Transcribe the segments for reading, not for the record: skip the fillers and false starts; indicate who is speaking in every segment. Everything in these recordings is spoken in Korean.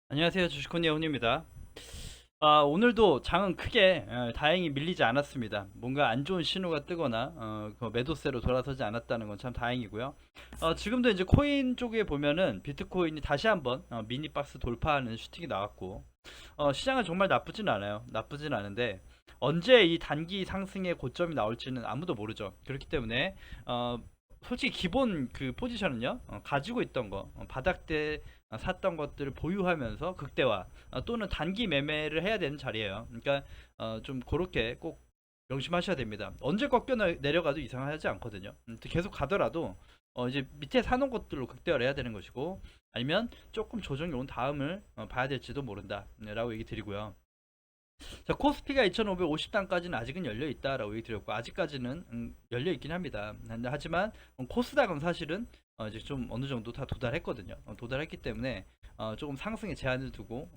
Speaker 1: 안녕하세요. 주식코니의 훈입니다. 오늘도 장은 크게 다행히 밀리지 않았습니다. 뭔가 안 좋은 신호가 뜨거나 그 매도세로 돌아서지 않았다는 건 참 다행이고요. 지금도 이제 코인 쪽에 보면은 비트코인이 다시 한번 미니 박스 돌파하는 슈팅이 나왔고, 시장은 정말 나쁘진 않아요. 나쁘진 않은데 언제 이 단기 상승의 고점이 나올지는 아무도 모르죠. 그렇기 때문에 솔직히 기본 그 포지션은요, 가지고 있던 거, 바닥 때 샀던 것들을 보유하면서 극대화, 또는 단기 매매를 해야 되는 자리예요. 그러니까 좀 그렇게 꼭 명심하셔야 됩니다. 언제 꺾여 내려가도 이상하지 않거든요. 계속 가더라도 이제 밑에 사놓은 것들로 극대화를 해야 되는 것이고, 아니면 조금 조정이 온 다음을 봐야 될지도 모른다 라고 얘기 드리고요. 자, 코스피가 2550단까지는 아직은 열려 있다라고 얘기 드렸고, 아직까지는 열려 있긴 합니다. 하지만 코스닥은 사실은 이제 좀 어느 정도 다 도달했거든요. 도달했기 때문에 조금 상승에 제한을 두고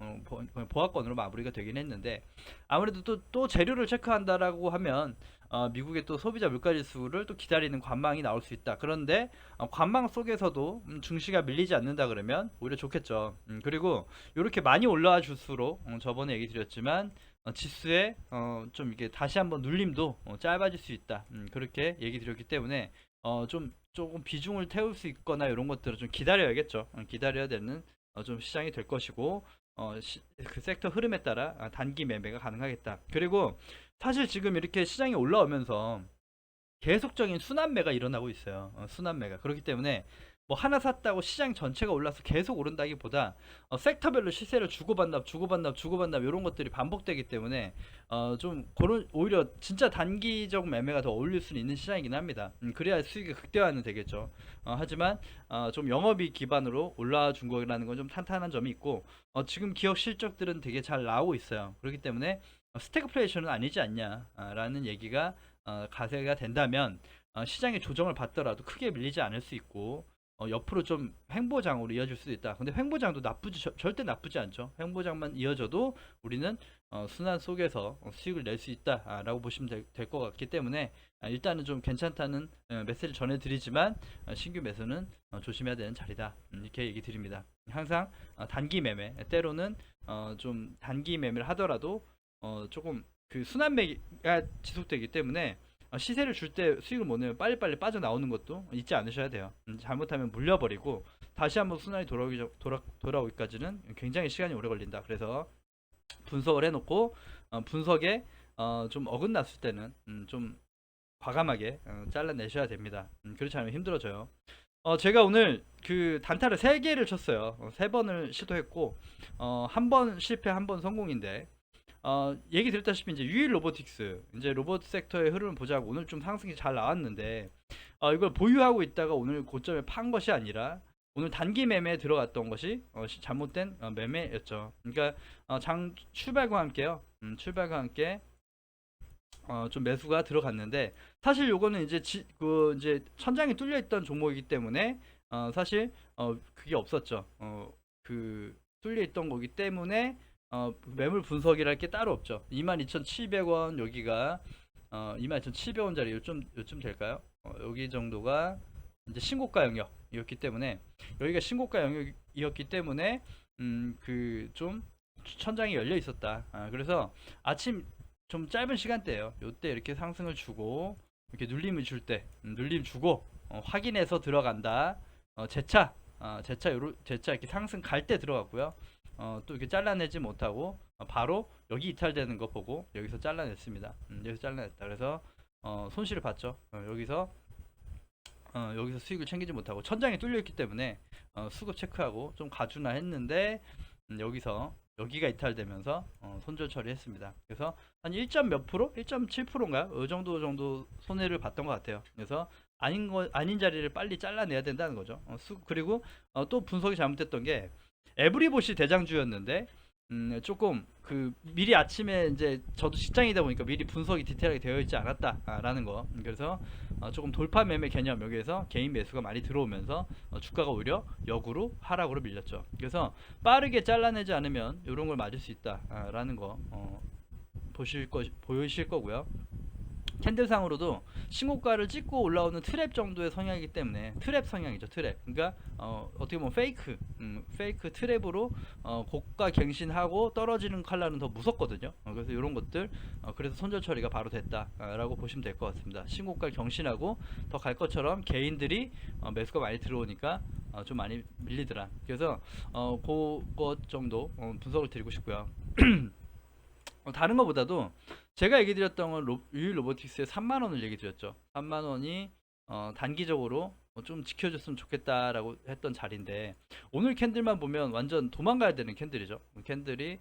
Speaker 1: 보합권으로 마무리가 되긴 했는데, 아무래도 또 재료를 체크한다라고 하면 미국의 또 소비자 물가지수를 또 기다리는 관망이 나올 수 있다. 그런데 관망 속에서도 증시가 밀리지 않는다 그러면 오히려 좋겠죠. 그리고 이렇게 많이 올라와 줄수록 저번에 얘기 드렸지만 지수에 좀 이게 다시 한번 눌림도 짧아질 수 있다. 그렇게 얘기 드렸기 때문에 좀 조금 비중을 태울 수 있거나 이런 것들은 좀 기다려야겠죠. 기다려야 되는 좀 시장이 될 것이고, 그 섹터 흐름에 따라 단기 매매가 가능하겠다. 그리고 사실 지금 이렇게 시장이 올라오면서 계속적인 순환매가 일어나고 있어요. 순환매가. 그렇기 때문에 뭐 하나 샀다고 시장 전체가 올라서 계속 오른다기보다 섹터별로 시세를 주고받납 이런 것들이 반복되기 때문에 좀 그런 오히려 진짜 단기적 매매가 더 어울릴 수 있는 시장이긴 합니다. 그래야 수익이 극대화는 되겠죠. 하지만 좀 영업이익 기반으로 올라와 준 거라는 건 좀 탄탄한 점이 있고, 지금 기업 실적들은 되게 잘 나오고 있어요. 그렇기 때문에 스태그플레이션은 아니지 않냐라는 얘기가 가세가 된다면 시장의 조정을 받더라도 크게 밀리지 않을 수 있고, 옆으로 좀 횡보장으로 이어질 수도 있다. 근데 횡보장도 절대 나쁘지 않죠. 횡보장만 이어져도 우리는 순환 속에서 수익을 낼 수 있다라고 보시면 될 것 같기 때문에 일단은 좀 괜찮다는 메시지를 전해드리지만 신규 매수는 조심해야 되는 자리다. 이렇게 얘기 드립니다. 항상 단기 매매, 때로는 좀 단기 매매를 하더라도 조금 그 순환매가 지속되기 때문에 시세를 줄 때 수익을 못 내면 빨리빨리 빠져나오는 것도 잊지 않으셔야 돼요. 잘못하면 물려버리고 다시 한번 순환이 돌아오기까지는 굉장히 시간이 오래 걸린다. 그래서 분석을 해놓고 분석에 좀 어긋났을 때는 좀 과감하게 잘라내셔야 됩니다. 그렇지 않으면 힘들어져요. 제가 오늘 그 단타를 3개를 쳤어요. 3번을 시도했고, 한 번 실패, 한 번 성공인데, 얘기 드렸다시피 이제 유일 로보틱스, 이제 로봇 섹터의 흐름을 보자고 오늘 좀 상승이 잘 나왔는데, 이걸 보유하고 있다가 오늘 고점에 판 것이 아니라 오늘 단기 매매에 들어갔던 것이 잘못된 매매였죠. 그러니까 장 출발과 함께요. 출발과 함께 좀 매수가 들어갔는데, 사실 요거는 이제 이제 천장이 뚫려 있던 종목이기 때문에 사실 그게 없었죠. 그 뚫려 있던 거기 때문에 매물 분석이랄 게 따로 없죠. 22,700원 여기가 22,700원짜리 요쯤 될까요? 여기 정도가 이제 신고가 영역이었기 때문에, 여기가 신고가 영역이었기 때문에 그 좀 천장이 열려 있었다. 그래서 아침 좀 짧은 시간대예요. 요때 이렇게 상승을 주고 이렇게 눌림을 줄 때 눌림 주고 확인해서 들어간다. 재차 이렇게 상승 갈 때 들어갔고요. 또 이렇게 잘라내지 못하고 바로 여기 이탈되는 거 보고 여기서 잘라냈습니다. 여기서 잘라냈다. 그래서 손실을 봤죠. 여기서 수익을 챙기지 못하고 천장이 뚫려 있기 때문에 수급 체크하고 좀 가주나 했는데, 여기가 이탈되면서 손절 처리했습니다. 그래서 한 1점 몇 프로? 1.7%인가요? 이 정도 손해를 봤던 것 같아요. 그래서 아닌 자리를 빨리 잘라내야 된다는 거죠. 그리고 또 분석이 잘못됐던 게, 에브리봇이 대장주였는데 조금 그 미리 아침에 이제 저도 직장이다 보니까 미리 분석이 디테일하게 되어 있지 않았다라는 거. 그래서 조금 돌파 매매 개념, 여기에서 개인 매수가 많이 들어오면서 주가가 오히려 역으로 하락으로 밀렸죠. 그래서 빠르게 잘라내지 않으면 이런 걸 맞을 수 있다라는 거 보실 거고요. 캔들상으로도 신고가를 찍고 올라오는 트랩 정도의 성향이기 때문에 트랩 성향이죠. 트랩. 그러니까 어떻게 보면 페이크 트랩으로 고가 갱신하고 떨어지는 칼라는 더 무섭거든요. 그래서 이런 것들 그래서 손절 처리가 바로 됐다라고 보시면 될 것 같습니다. 신고가 경신하고 더 갈 것처럼 개인들이 매수가 많이 들어오니까 좀 많이 밀리더라. 그래서 그것 정도 분석을 드리고 싶고요. 다른 것보다도 제가 얘기 드렸던 건 유일 로보틱스의 3만원을 얘기 드렸죠. 3만원이 단기적으로 좀 지켜줬으면 좋겠다라고 했던 자리인데 오늘 캔들만 보면 완전 도망가야 되는 캔들이죠. 캔들이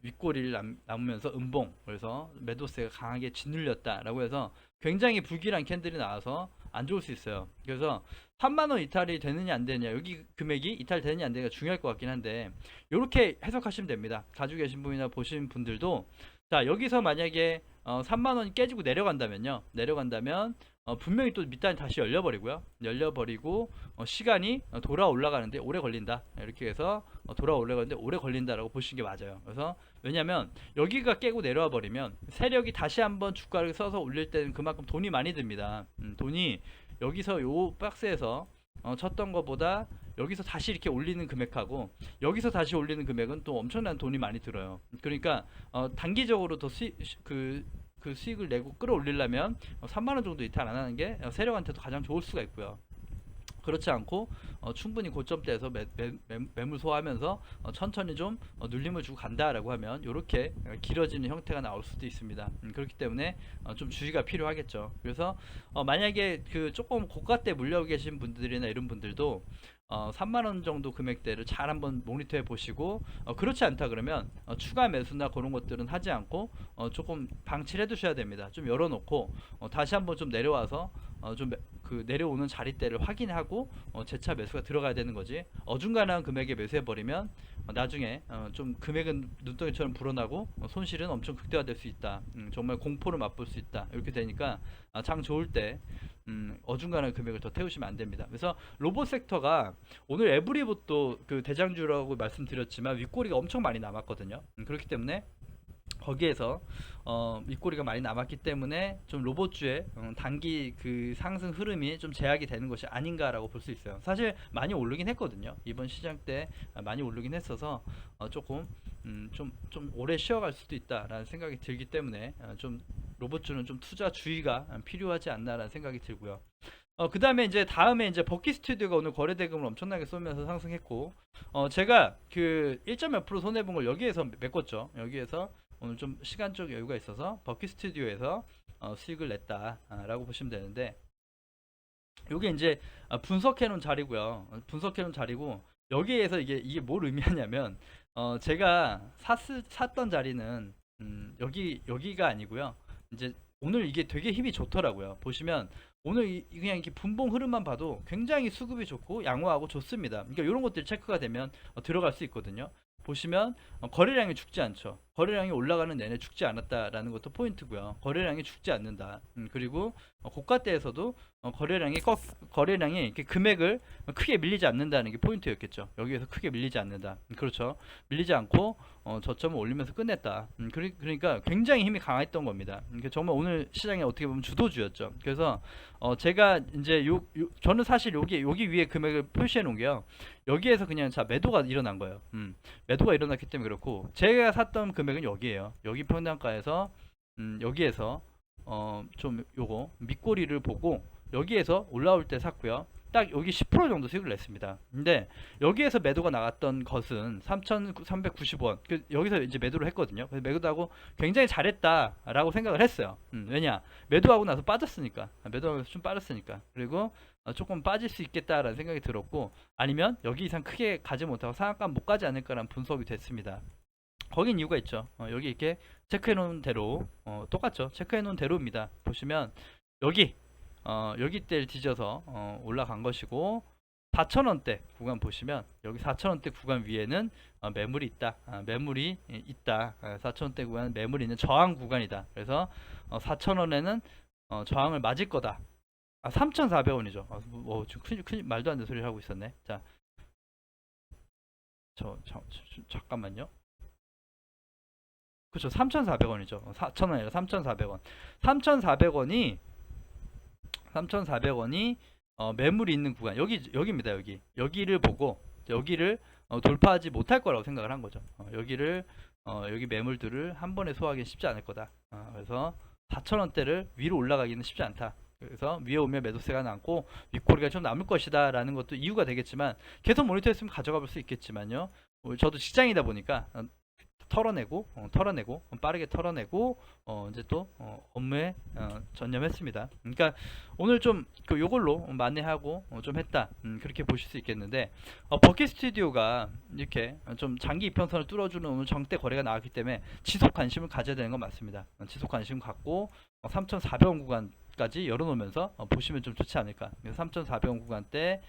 Speaker 1: 윗꼬리를 남으면서 음봉, 그래서 매도세가 강하게 짓눌렸다라고 해서 굉장히 불길한 캔들이 나와서 안 좋을 수 있어요. 그래서 3만원 이탈이 되느냐 안 되느냐, 여기 금액이 이탈되느냐 안 되느냐 중요할 것 같긴 한데 이렇게 해석하시면 됩니다. 가지고 계신 분이나 보신 분들도 자, 여기서 만약에 3만원이 깨지고 내려간다면 분명히 또 밑단이 다시 열려버리고 시간이 돌아 올라가는데 오래 걸린다, 이렇게 해서 돌아 올라가는데 오래 걸린다라고 보시는 게 맞아요. 그래서 왜냐면 여기가 깨고 내려와 버리면 세력이 다시 한번 주가를 써서 올릴 때는 그만큼 돈이 많이 듭니다. 돈이 여기서 요 박스에서 쳤던 것보다 여기서 다시 이렇게 올리는 금액하고 여기서 다시 올리는 금액은 또 엄청난 돈이 많이 들어요. 그러니까 단기적으로 더 그 수익을 내고 끌어올리려면 3만원 정도 이탈 안 하는 게 세력한테도 가장 좋을 수가 있고요. 그렇지 않고 충분히 고점대에서 매물 소화하면서 천천히 좀 눌림을 주고 간다라고 하면 이렇게 길어지는 형태가 나올 수도 있습니다. 그렇기 때문에 좀 주의가 필요하겠죠. 그래서 만약에 그 조금 고가대 물려 계신 분들이나 이런 분들도 3만원 정도 금액대를 잘 한번 모니터해 보시고 그렇지 않다 그러면 추가 매수나 그런 것들은 하지 않고 조금 방치를 해 두셔야 됩니다. 좀 열어놓고 다시 한번 좀 내려와서 좀 그 내려오는 자리대를 확인하고 재차 매수가 들어가야 되는 거지. 어중간한 금액에 매수해 버리면 나중에 좀 금액은 눈덩이처럼 불어나고 손실은 엄청 극대화될 수 있다. 정말 공포를 맛볼 수 있다. 이렇게 되니까 장 좋을 때 어중간한 금액을 더 태우시면 안 됩니다. 그래서 로봇 섹터가 오늘 에브리봇도 그 대장주라고 말씀드렸지만 윗꼬리가 엄청 많이 남았거든요. 그렇기 때문에 거기에서 윗꼬리가 많이 남았기 때문에 좀 로봇주의 단기 그 상승 흐름이 좀 제약이 되는 것이 아닌가라고 볼 수 있어요. 사실 많이 오르긴 했거든요. 이번 시장 때 많이 오르긴 했어서 조금 좀 오래 쉬어갈 수도 있다라는 생각이 들기 때문에 좀 로봇주는 좀 투자 주의가 필요하지 않나라는 생각이 들고요. 그 다음에 이제 버키 스튜디오가 오늘 거래 대금을 엄청나게 쏘면서 상승했고 제가 그 1점 몇 프로 손해본 걸 여기에서 메꿨죠. 여기에서 오늘 좀 시간적 여유가 있어서 버키 스튜디오에서 수익을 냈다라고 보시면 되는데 요게 이제 분석해 놓은 자리고요. 분석해 놓은 자리고 여기에서 이게 뭘 의미하냐면 제가 샀던 자리는 여기가 아니고요. 이제 오늘 이게 되게 힘이 좋더라고요. 보시면 오늘 그냥 이렇게 분봉 흐름만 봐도 굉장히 수급이 좋고 양호하고 좋습니다. 그러니까 이런 것들이 체크가 되면 들어갈 수 있거든요. 보시면 거래량이 죽지 않죠. 거래량이 올라가는 내내 죽지 않았다라는 것도 포인트고요. 거래량이 죽지 않는다. 그리고 고가대에서도 거래량이 이렇게 금액을 크게 밀리지 않는다는 게 포인트였겠죠. 여기에서 크게 밀리지 않는다. 그렇죠. 밀리지 않고 저점을 올리면서 끝냈다. 그러니까 굉장히 힘이 강했던 겁니다. 그러니까 정말 오늘 시장에 어떻게 보면 주도주였죠. 그래서 제가 이제 저는 사실 여기 위에 금액을 표시해 놓은 게요. 여기에서 그냥 자 매도가 일어난 거예요. 매도가 일어났기 때문에 그렇고 제가 샀던 금액은 여기에요. 여기 평단가에서 여기에서 좀 요거 밑꼬리를 보고 여기에서 올라올 때 샀고요. 딱 여기 10% 정도 수익을 냈습니다. 근데 여기에서 매도가 나갔던 것은 3,390원. 여기서 이제 매도를 했거든요. 그래서 매도하고 굉장히 잘했다라고 생각을 했어요. 왜냐? 매도하고 나서 빠졌으니까. 매도하고 나서 좀 빠졌으니까. 그리고 조금 빠질 수 있겠다라는 생각이 들었고, 아니면 여기 이상 크게 가지 못하고 상한가 못 가지 않을까라는 분석이 됐습니다. 거긴 이유가 있죠. 여기 이렇게 체크해 놓은 대로 똑같죠. 체크해 놓은 대로입니다. 보시면 여기 때를 뒤져서 올라간 것이고 4,000원대 구간 보시면 여기 4,000원대 구간 위에는 매물이 있다. 매물이 있다. 4,000원대 구간은 매물이 있는 저항 구간이다. 그래서 4,000원에는 저항을 맞을 거다. 3,400원이죠. 지금 큰 말도 안 되는 소리를 하고 있었네. 자, 잠깐만요. 그쵸, 3,400원이죠. 4,000원 아니라 3,400원. 3,400원이 3,400원이 매물이 있는 구간, 여기입니다. 여기를 보고 여기를 돌파하지 못할 거라고 생각을 한 거죠. 여기 매물들을 한 번에 소화하기는 쉽지 않을 거다. 그래서 4,000원대를 위로 올라가기는 쉽지 않다. 그래서 위에 오면 매도세가 남고 윗꼬리가 좀 남을 것이다 라는 것도 이유가 되겠지만, 계속 모니터했으면 가져가 볼 수 있겠지만요, 저도 직장이다 보니까 털어내고 빠르게 털어내고 이제 또 업무에 전념했습니다. 그러니까 오늘 좀 요걸로 만회하고 좀 했다, 그렇게 보실 수 있겠는데, 버킷 스튜디오가 이렇게 좀 장기 이평선을 뚫어주는 오늘 정대 거래가 나왔기 때문에 지속 관심을 가져야 되는 건 맞습니다. 지속 관심 갖고 3,400원 구간까지 열어놓으면서 보시면 좀 좋지 않을까. 3,400원 구간대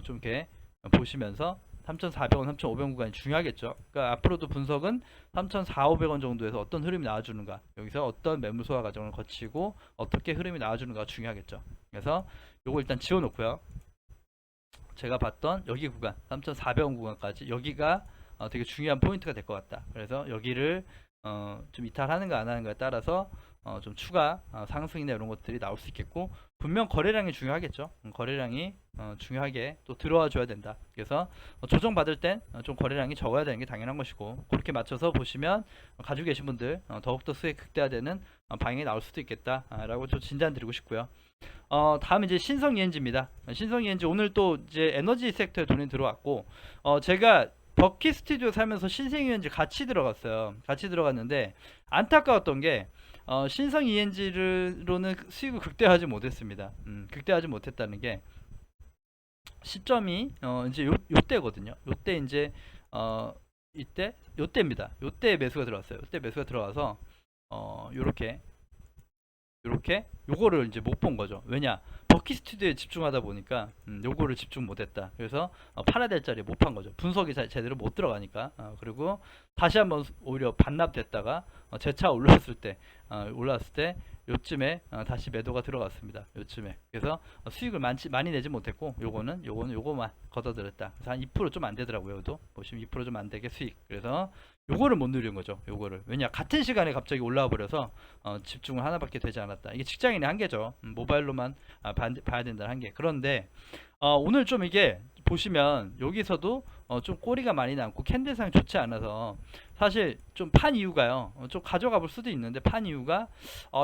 Speaker 1: 좀 이렇게 보시면서 3,400원, 3,500원 구간이 중요하겠죠. 그러니까 앞으로도 분석은 3,400~500원 정도에서 어떤 흐름이 나와주는가, 여기서 어떤 매물 소화 과정을 거치고 어떻게 흐름이 나와주는가 중요하겠죠. 그래서 요거 일단 지워놓고요. 제가 봤던 여기 구간 3,400원 구간까지, 여기가 되게 중요한 포인트가 될 것 같다. 그래서 여기를 좀 이탈하는가 안 하는가에 따라서 좀 추가 상승이나 이런 것들이 나올 수 있겠고, 분명 거래량이 중요하겠죠. 거래량이 중요하게 또 들어와 줘야 된다. 그래서 조정 받을 땐 좀 거래량이 적어야 되는 게 당연한 것이고, 그렇게 맞춰서 보시면 가지고 계신 분들 더욱더 수익 극대화되는 방향이 나올 수도 있겠다 라고 좀 진단 드리고 싶고요. 다음 이제 신성 ENG입니다. 신성 ENG 오늘 또 이제 에너지 섹터에 돈이 들어왔고, 제가 버킷 스튜디오 살면서 신성 ENG 같이 들어갔어요. 같이 들어갔는데 안타까웠던 게 신성 ENG로는 수익을 극대화하지 못했습니다. 극대화하지 못했다는 게, 시점이 이제 요때거든요. 요때 이제 요때입니다. 요때 매수가 들어왔어요. 요때 매수가 들어와서 요렇게 요거를 이제 못 본 거죠. 왜냐, 버킷 스튜디오에 집중하다 보니까 요거를 집중 못했다. 그래서 팔아야 될 자리에 못 판 거죠. 분석이 제대로 못 들어가니까. 그리고 다시 한번 오히려 반납됐다가 재차 올랐을 때 요쯤에 다시 매도가 들어갔습니다. 요쯤에. 그래서 수익을 많이 내지 못했고, 요거만 걷어들였다. 그래서 한 2% 좀 안 되더라고요. 또 보시면 2% 좀 안 되게 수익. 그래서 요거를 못 누린 거죠. 요거를. 왜냐, 같은 시간에 갑자기 올라와 버려서 집중을 하나밖에 되지 않았다. 이게 직장인의 한계죠. 모바일로만 봐야 된다는 한계. 그런데 오늘 좀 이게 보시면 여기서도 좀 꼬리가 많이 남고 캔들상이 좋지 않아서, 사실 좀 판 이유가요, 좀 가져가 볼 수도 있는데, 판 이유가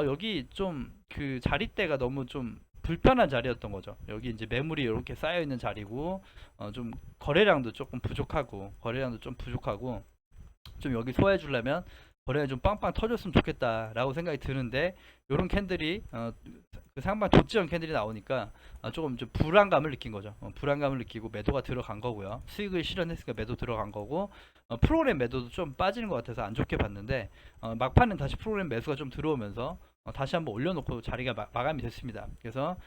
Speaker 1: 여기 좀 그 자리대가 너무 좀 불편한 자리였던 거죠. 여기 이제 매물이 이렇게 쌓여 있는 자리고, 좀 거래량도 부족하고 좀 여기 소화해 주려면 거래가 좀 빵빵 터졌으면 좋겠다라고 생각이 드는데, 요런 캔들이 그 상방 도지형 캔들이 나오니까 조금 좀 불안감을 느낀 거죠. 불안감을 느끼고 매도가 들어간 거고요. 수익을 실현했으니까 매도 들어간 거고, 프로그램 매도도 좀 빠지는 것 같아서 안 좋게 봤는데, 막판은 다시 프로그램 매수가 좀 들어오면서 다시 한번 올려놓고 자리가 마감이 됐습니다. 그래서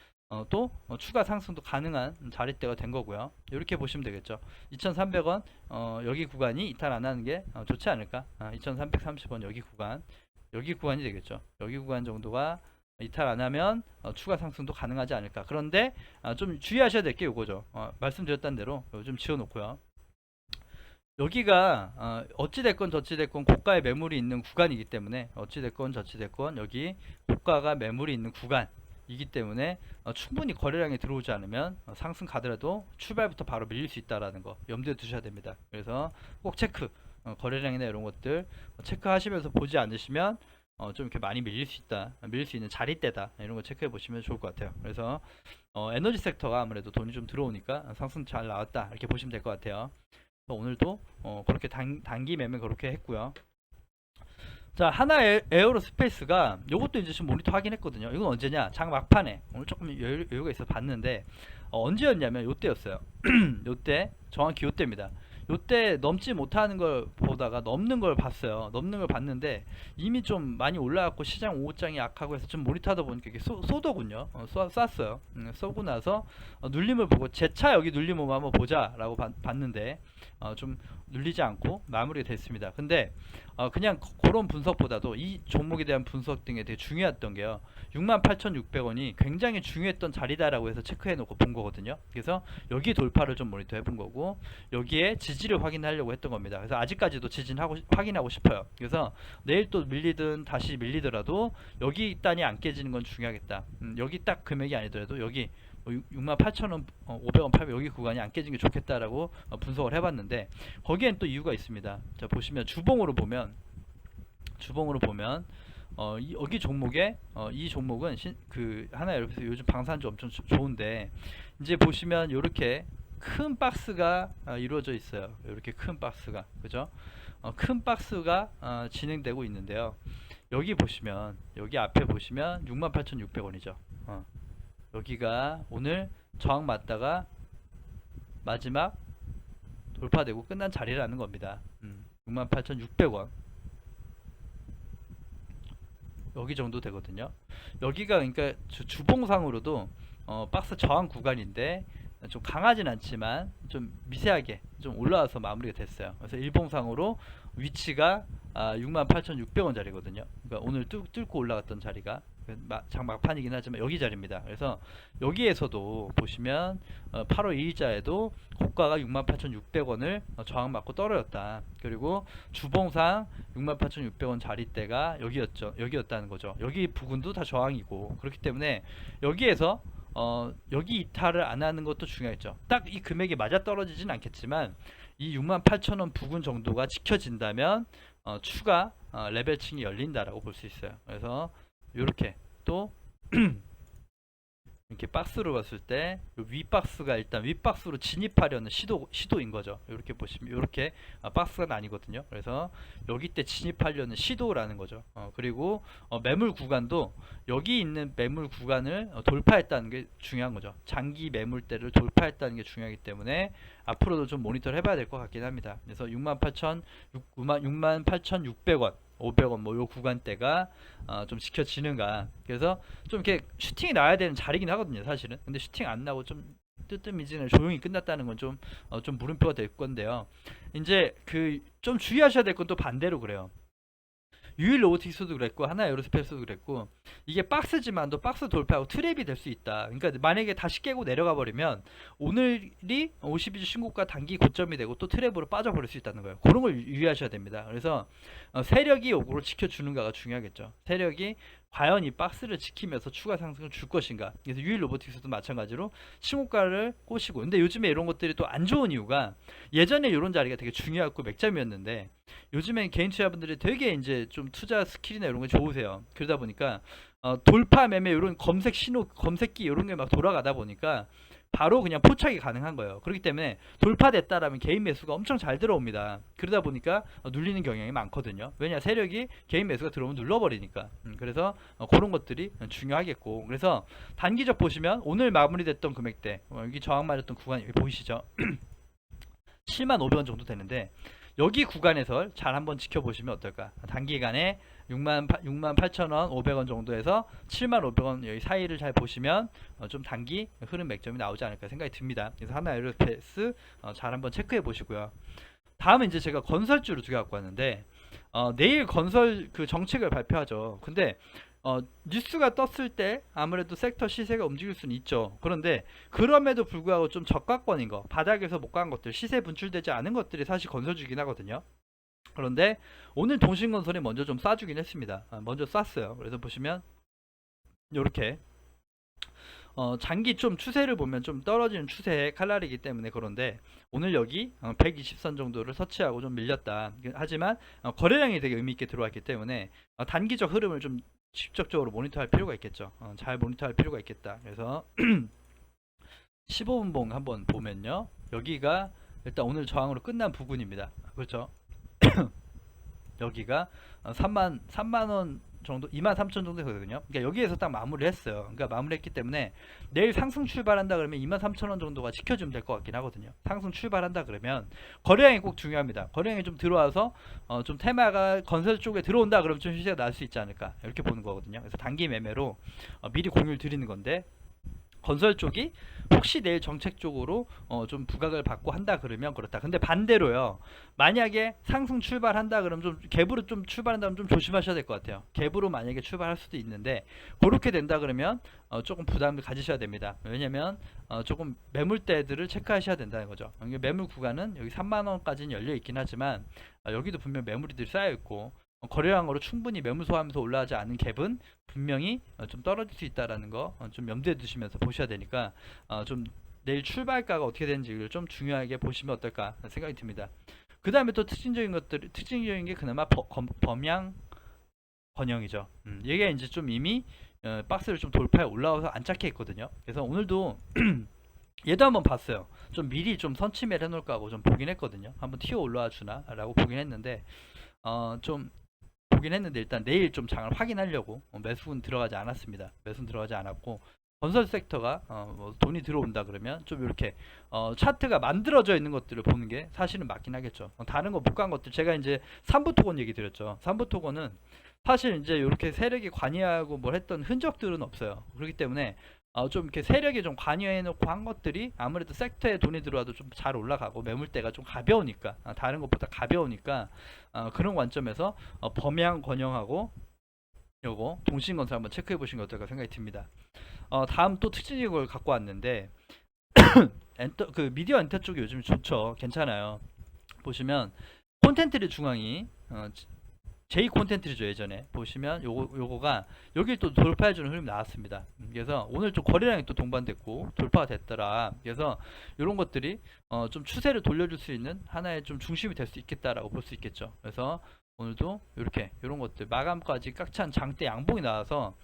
Speaker 1: 또 추가 상승도 가능한 자리대가 된 거고요. 이렇게 보시면 되겠죠. 2,300원 여기 구간이 이탈 안 하는 게 좋지 않을까. 2,330원 여기 구간이 되겠죠. 여기 구간 정도가 이탈 안 하면 추가 상승도 가능하지 않을까. 그런데 좀 주의하셔야 될 게 요거죠. 말씀드렸던 대로 좀 지워놓고요. 여기가 어찌됐건 저찌됐건 고가의 매물이 있는 구간이기 때문에, 어찌됐건 저찌됐건 여기 고가가 매물이 있는 구간이기 때문에 충분히 거래량이 들어오지 않으면 상승 가더라도 출발부터 바로 밀릴 수 있다라는 거 염두에 두셔야 됩니다. 그래서 꼭 체크, 거래량이나 이런 것들 체크하시면서 보지 않으시면 좀 이렇게 많이 밀릴 수 있는 자리대다, 이런 거 체크해 보시면 좋을 것 같아요. 그래서 에너지 섹터가 아무래도 돈이 좀 들어오니까 상승 잘 나왔다, 이렇게 보시면 될 것 같아요. 오늘도 그렇게 단기 매매 그렇게 했고요. 자, 하나 에어로스페이스가 요것도 이제 지금 모니터 확인했거든요. 이건 언제냐, 장 막판에 오늘 조금 여유가 있어서 봤는데, 언제였냐면 요때였어요. 요때, 정확히 요때입니다. 요때 넘지 못하는 걸 보다가 넘는 걸 봤어요. 넘는 걸 봤는데 이미 좀 많이 올라갔고 시장 오후장이 약하고 해서 좀 모니터 하다 보니까 이게 쏘더군요. 쐈어요. 쏘고 나서 눌림을 보고 재차 여기 눌림 오면 한번 보자 라고 봤는데 좀 눌리지 않고 마무리가 됐습니다. 근데 그냥 그런 분석보다도 이 종목에 대한 분석 등에 되게 중요했던 게요, 68,600원이 굉장히 중요했던 자리다라고 해서 체크해 놓고 본 거거든요. 그래서 여기 돌파를 좀 모니터 해본 거고, 여기에 지지를 확인하려고 했던 겁니다. 그래서 아직까지도 있는지도 확인하고 싶어요. 그래서 내일 또 밀리든 다시 밀리더라도 여기 단이 안 깨지는 건 중요하겠다. 여기 딱 금액이 아니더라도 여기 68,000원, 500원, 800원 여기 구간이 안 깨지는 게 좋겠다라고 분석을 해봤는데 거기엔 또 이유가 있습니다. 자, 보시면 주봉으로 보면 여기 종목에 이 종목은 그 하나여러분들 요즘 방산주 엄청 좋은데 이제 보시면 이렇게 큰 박스가 이루어져 있어요. 이렇게 큰 박스가, 그죠? 큰 박스가 진행되고 있는데요. 여기 보시면, 여기 앞에 보시면 68,600원이죠. 여기가 오늘 저항 맞다가 마지막 돌파되고 끝난 자리라는 겁니다. 68,600원 여기 정도 되거든요. 여기가 그러니까 주봉상으로도 박스 저항 구간인데 좀 강하진 않지만 좀 미세하게 좀 올라와서 마무리가 됐어요. 그래서 일봉상으로 위치가 68,600원 자리거든요. 그러니까 오늘 뚫고 올라갔던 자리가 장 막판이긴 하지만 여기 자리입니다. 그래서 여기에서도 보시면 8월 2일자에도 고가가 68,600원을 저항 맞고 떨어졌다. 그리고 주봉상 68,600원 자리대가 여기였다는 거죠. 여기 부근도 다 저항이고, 그렇기 때문에 여기에서 여기 이탈을 안 하는 것도 중요했죠. 딱 이 금액이 맞아 떨어지진 않겠지만 이 68,000원 부근 정도가 지켜진다면 추가 레벨층이 열린다라고 볼 수 있어요. 그래서 이렇게 또 이렇게 박스로 봤을 때 윗박스가 일단 윗박스로 진입하려는 시도인 거죠. 이렇게 보시면 이렇게 박스가 아니거든요. 그래서 여기 때 진입하려는 시도라는 거죠. 그리고 매물 구간도 여기 있는 매물 구간을 돌파했다는 게 중요한 거죠. 장기 매물대를 돌파했다는 게 중요하기 때문에 앞으로도 좀 모니터를 해봐야 될 것 같긴 합니다. 그래서 68,600원 500원 뭐 요 구간대가 좀 지켜지는가. 그래서 좀 이렇게 슈팅이 나야 되는 자리긴 하거든요, 사실은. 근데 슈팅 안 나고 좀 뜨뜻미지는 조용히 끝났다는 건 좀 물음표가 될 건데요. 이제 그 좀 주의하셔야 될 건 또 반대로 그래요. 유일 로보틱스도 그랬고 하나 에어로스페이스도 그랬고 이게 박스지만도 박스 돌파하고 트랩이 될 수 있다. 그러니까 만약에 다시 깨고 내려가 버리면 오늘이 52주 신고가 단기 고점이 되고 또 트랩으로 빠져버릴 수 있다는 거예요. 그런 걸 유의하셔야 됩니다. 그래서 세력이 요거를 지켜주는가가 중요하겠죠. 세력이 과연 이 박스를 지키면서 추가 상승을 줄 것인가. 그래서 유일 로보틱스도 마찬가지로 신고가를 꼬시고, 근데 요즘에 이런 것들이 또 안 좋은 이유가 예전에 이런 자리가 되게 중요했고 맥점이었는데 요즘엔 개인 투자분들이 되게 이제 좀 투자 스킬이나 이런 게 좋으세요. 그러다 보니까 돌파 매매 이런 검색 신호, 검색기 이런 게 막 돌아가다 보니까 바로 그냥 포착이 가능한 거예요. 그렇기 때문에 돌파됐다라면 개인 매수가 엄청 잘 들어옵니다. 그러다 보니까 눌리는 경향이 많거든요. 왜냐, 세력이 개인 매수가 들어오면 눌러버리니까. 그래서 그런 것들이 중요하겠고, 그래서 단기적 보시면 오늘 마무리됐던 금액대, 여기 저항 맞았던 구간 여기 보이시죠? 75,000원 정도 되는데 여기 구간에서 잘 한번 지켜보시면 어떨까. 단기간에 68,000원 500원 정도에서 75,000원 여기 사이를 잘 보시면 좀 단기 흐름 맥점이 나오지 않을까 생각이 듭니다. 그래서 하나 에어로스페이스 잘 한번 체크해 보시고요. 다음은 이제 제가 건설주를 두 개 갖고 왔는데 내일 건설 그 정책을 발표하죠. 근데 뉴스가 떴을 때 아무래도 섹터 시세가 움직일 수는 있죠. 그런데 그럼에도 불구하고 좀 저가권인 거, 바닥에서 못 간 것들, 시세 분출되지 않은 것들이 사실 건설주긴 하거든요. 그런데 오늘 동신건설이 먼저 좀 싸주긴 했습니다. 먼저 쌌어요. 그래서 보시면 이렇게 장기 좀 추세를 보면 좀 떨어지는 추세의 칼날이기 때문에 그런데 오늘 여기 120선 정도를 터치하고 좀 밀렸다. 하지만 거래량이 되게 의미있게 들어왔기 때문에 단기적 흐름을 좀 직접적으로 모니터할 필요가 있겠죠. 잘 모니터할 필요가 있겠다. 그래서 15분봉 한번 보면요, 여기가 일단 오늘 저항으로 끝난 부분입니다. 그렇죠? 여기가 3만원 정도, 23,000 정도 되거든요. 그러니까 여기에서 딱 마무리를 했어요. 그러니까 마무리했기 때문에 내일 상승 출발한다 그러면 23,000원 정도가 지켜주면 될 것 같긴 하거든요. 상승 출발한다 그러면 거래량이 꼭 중요합니다. 거래량이 좀 들어와서 좀 테마가 건설 쪽에 들어온다 그러면 좀 시세가 날 수 있지 않을까, 이렇게 보는 거거든요. 그래서 단기 매매로 미리 공유를 드리는 건데, 건설 쪽이 혹시 내일 정책적으로 좀 부각을 받고 한다 그러면 그렇다. 근데 반대로요. 만약에 상승 출발한다 그러면 좀 갭으로 좀 출발한다면 좀 조심하셔야 될 것 같아요. 갭으로 만약에 출발할 수도 있는데 그렇게 된다 그러면 조금 부담을 가지셔야 됩니다. 왜냐면 조금 매물대들을 체크하셔야 된다는 거죠. 이게 매물 구간은 여기 3만 원까지는 열려 있긴 하지만 여기도 분명 매물이들이 쌓여 있고 거래량으로 충분히 매물 소화하면서 올라가지 않은 갭은 분명히 좀 떨어질 수 있다라는 거 좀 염두에 두시면서 보셔야 되니까 좀 내일 출발가가 어떻게 되는지를 좀 중요하게 보시면 어떨까 생각이 듭니다. 그 다음에 또 특징적인 게 그나마 범양 번영이죠. 이게 이제 좀 이미 박스를 좀 돌파해 올라와서 안착해 있거든요. 그래서 오늘도 얘도 한번 봤어요. 좀 미리 좀 선침해를 해놓을까 하고 좀 보긴 했거든요. 한번 튀어 올라와 주나 라고 보긴 했는데 좀 보긴 했는데 일단 내일 좀 장을 확인하려고 매수는 들어가지 않았습니다. 매수는 들어가지 않았고 건설 섹터가 뭐 돈이 들어온다 그러면 좀 이렇게 차트가 만들어져 있는 것들을 보는 게 사실은 맞긴 하겠죠. 다른 거 못 간 것들 제가 이제 삼부토건 얘기 드렸죠. 삼부토건은 사실 이제 이렇게 세력이 관여하고 뭘 했던 흔적들은 없어요. 그렇기 때문에 좀 이렇게 세력이 좀 관여해놓고 한 것들이 아무래도 섹터에 돈이 들어와도 좀 잘 올라가고 매물대가 좀 가벼우니까 다른 것보다 가벼우니까 그런 관점에서 범양 권영하고 요거 동신건설 한번 체크해 보신 게 어떨까 생각이 듭니다. 다음 또 특징적인 걸 갖고 왔는데 그 미디어 엔터 쪽이 요즘 좋죠. 괜찮아요. 보시면 콘텐츠리 중앙이 J 콘텐츠죠. 예전에 보시면 요거가 여기 또 돌파해주는 흐름이 나왔습니다. 그래서 오늘 좀 거래량이 또 동반됐고 돌파가 됐더라. 그래서 이런 것들이 좀 추세를 돌려줄 수 있는 하나의 좀 중심이 될 수 있겠다라고 볼 수 있겠죠. 그래서 오늘도 이렇게 이런 것들 마감까지 꽉찬 장대 양봉이 나와서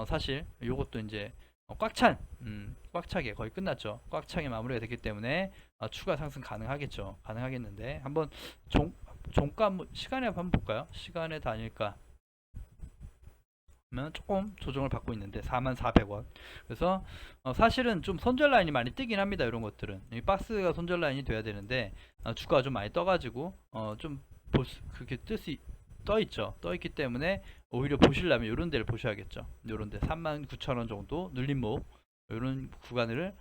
Speaker 1: 사실 요것도 이제 꽉 차게 거의 끝났죠. 꽉 차게 마무리가 됐기 때문에 추가 상승 가능하겠죠. 가능하겠는데 한번 종가 시간에 한번 볼까요? 시간에 다닐까? 면 조금 조정을 받고 있는데 44,400원. 그래서 사실은 좀 손절 라인이 많이 뜨긴 합니다. 이런 것들은 이 박스가 손절 라인이 돼야 되는데 주가가 좀 많이 떠가지고 좀 그렇게 떠 있죠. 떠 있기 때문에 오히려 보시려면 이런 데를 보셔야겠죠. 이런 데 39,000원 정도 눌림목 이런 구간을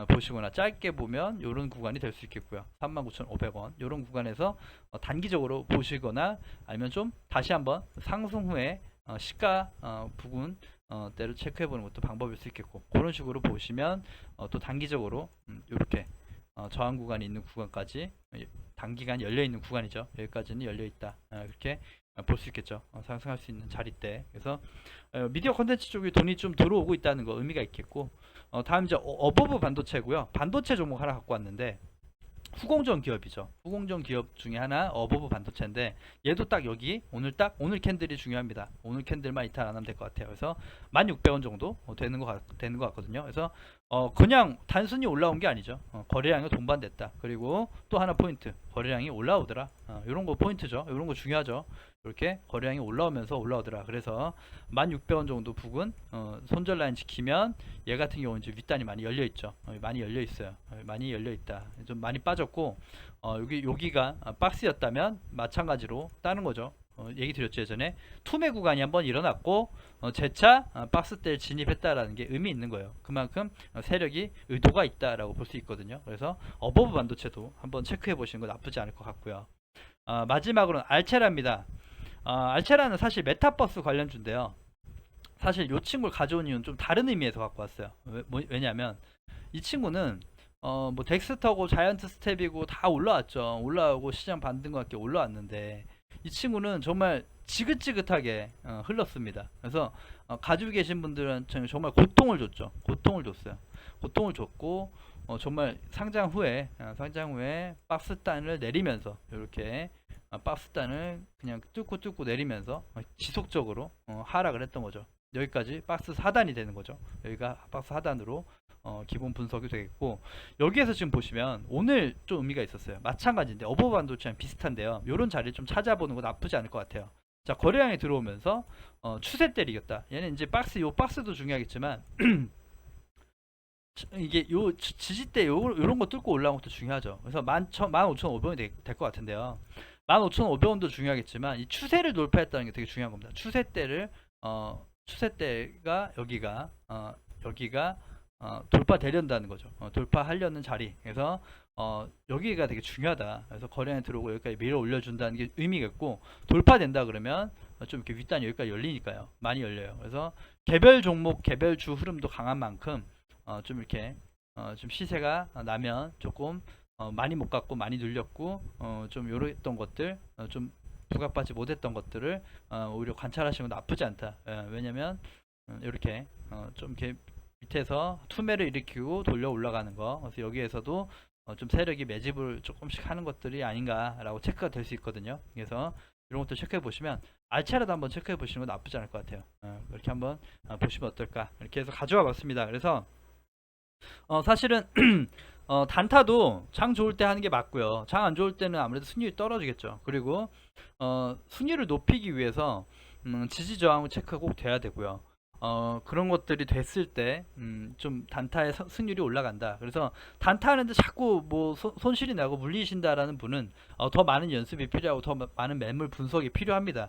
Speaker 1: 보시거나 짧게 보면 이런 구간이 될 수 있겠고요. 39,500원 이런 구간에서 단기적으로 보시거나 아니면 좀 다시 한번 상승 후에 시가 부근 때를 체크해 보는 것도 방법일 수 있겠고 그런 식으로 보시면 또 단기적으로 이렇게 저항 구간이 있는 구간까지 단기간 열려 있는 구간이죠. 여기까지는 열려 있다. 이렇게 볼 수 있겠죠. 상승할 수 있는 자리대. 그래서 미디어 컨텐츠 쪽에 돈이 좀 들어오고 있다는 거 의미가 있겠고 다음 이제 어버브 반도체고요. 반도체 종목 하나 갖고 왔는데 후공정 기업이죠. 후공정 기업 중에 하나 어버브 반도체인데 얘도 딱 여기 오늘 캔들이 중요합니다. 오늘 캔들만 이탈 안 하면 될 것 같아요. 그래서 16,000원 정도 되는 것 같거든요. 그래서 그냥 단순히 올라온 게 아니죠. 거래량이 동반됐다. 그리고 또 하나 포인트 거래량이 올라오더라. 이런 거 포인트죠. 이런 거 중요하죠. 이렇게 거래량이 올라오면서 올라오더라. 그래서 16,000원 정도 부근 손절 라인 지키면 얘 같은 경우는 이제 윗단이 많이 열려 있죠. 많이 열려 있어요. 많이 열려 있다. 좀 많이 빠졌고 여기가 박스였다면 마찬가지로 따는 거죠. 얘기 드렸죠. 예전에 투매 구간이 한번 일어났고 재차 박스대를 진입했다라는 게 의미 있는 거예요. 그만큼 세력이 의도가 있다라고 볼 수 있거든요. 그래서 어버브 반도체도 한번 체크해 보시는 거 나쁘지 않을 것 같고요. 마지막으로는 알체라입니다. 알체라는 사실 메타버스 관련주인데요. 사실 이 친구를 가져온 이유는 좀 다른 의미에서 갖고 왔어요. 왜냐면 이 친구는 뭐 덱스터고 자이언트 스텝이고 다 올라왔죠. 올라오고 시장 반등 같게 올라왔는데 이 친구는 정말 지긋지긋하게 흘렀습니다. 그래서 가지고 계신 분들은 정말 고통을 줬죠. 고통을 줬어요. 고통을 줬고 정말 상장 후에 박스 단을 내리면서 이렇게 박스 단을 그냥 뚫고 내리면서 지속적으로 하락을 했던 거죠. 여기까지 박스 하단이 되는 거죠. 여기가 박스 하단으로 기본 분석이 되겠고 여기에서 지금 보시면 오늘 좀 의미가 있었어요. 마찬가지인데 어버브 반도체랑 비슷한데요. 이런 자리를 좀 찾아보는 거 나쁘지 않을 것 같아요. 자 거래량이 들어오면서 추세 때리겠다. 얘는 이제 요 박스도 중요하겠지만 이게 요 지지대 요런 거 뚫고 올라온 것도 중요하죠. 그래서 15,500원이 될 것 같은데요. 15,500원도 중요하겠지만 이 추세를 돌파했다는 게 되게 중요한 겁니다. 추세대를 추세대가 여기가 돌파되려는 거죠. 돌파하려는 자리. 그래서 여기가 되게 중요하다. 그래서 거래량이 들어오고 여기까지 밀어 올려준다는 게 의미가 있고, 돌파된다 그러면 좀 이렇게 윗단 여기까지 열리니까요. 많이 열려요. 그래서 개별 종목, 개별 주 흐름도 강한 만큼 좀 이렇게 좀 시세가 나면 조금 많이 못 갔고 많이 눌렸고 좀 요랬던 것들 좀 부각받지 못했던 것들을 오히려 관찰하시는 건 나쁘지 않다. 왜냐면 이렇게 좀 이렇게 밑에서 투매를 일으키고 돌려 올라가는 거, 그래서 여기에서도 좀 세력이 매집을 조금씩 하는 것들이 아닌가라고 체크가 될 수 있거든요. 그래서 이런 것도 체크해 보시면, 알차라도 한번 체크해 보시는 건 나쁘지 않을 것 같아요. 이렇게 한번 보시면 어떨까, 이렇게 해서 가져와 봤습니다. 그래서 사실은 단타도 장 좋을 때 하는 게 맞고요. 장 안 좋을 때는 아무래도 승률이 떨어지겠죠. 그리고 승률을 높이기 위해서 지지 저항 체크가 꼭 돼야 되고요. 그런 것들이 됐을 때 좀 단타의 승률이 올라간다. 그래서 단타하는데 자꾸 뭐 손실이 나고 물리신다라는 분은 더 많은 연습이 필요하고 더 많은 매물 분석이 필요합니다.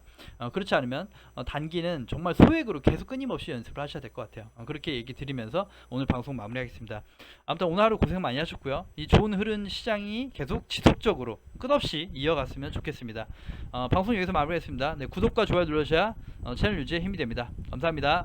Speaker 1: 그렇지 않으면 단기는 정말 소액으로 계속 끊임없이 연습을 하셔야 될 것 같아요. 그렇게 얘기 드리면서 오늘 방송 마무리하겠습니다. 아무튼 오늘 하루 고생 많이 하셨고요. 이 좋은 흐름 시장이 계속 지속적으로 끝없이 이어갔으면 좋겠습니다. 방송 여기서 마무리하겠습니다. 네, 구독과 좋아요 눌러주셔야 채널 유지에 힘이 됩니다. 감사합니다.